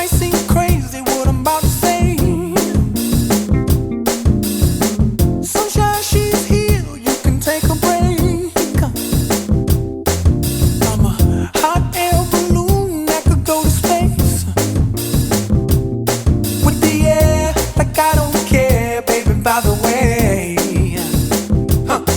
Might seem crazy what I'm about to say. Sunshine, she's here, you can take a break. I'm a hot air balloon that could go to space. With the air, like I don't care, baby, by the way.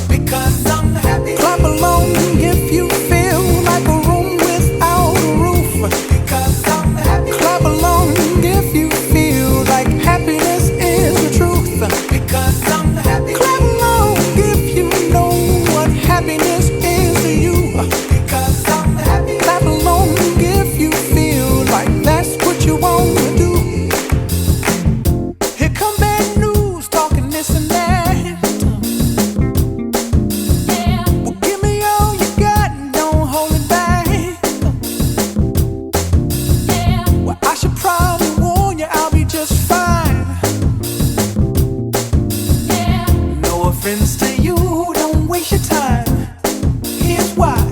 Because I'm happy. Clap along if you feel like a room without a roof. Because I'm happy. Clap along if you feel like happiness is the truth. Because I'm happy. Clap along if you know what happiness is to you. Because I'm happy. Clap along if you feel like that's what you want to do. Here come bad news, talking this and that. Well, give me all you got and don't hold it back. Well, I should probably warn you, I'll be just fine. No offense to you, don't waste your time. Here's why.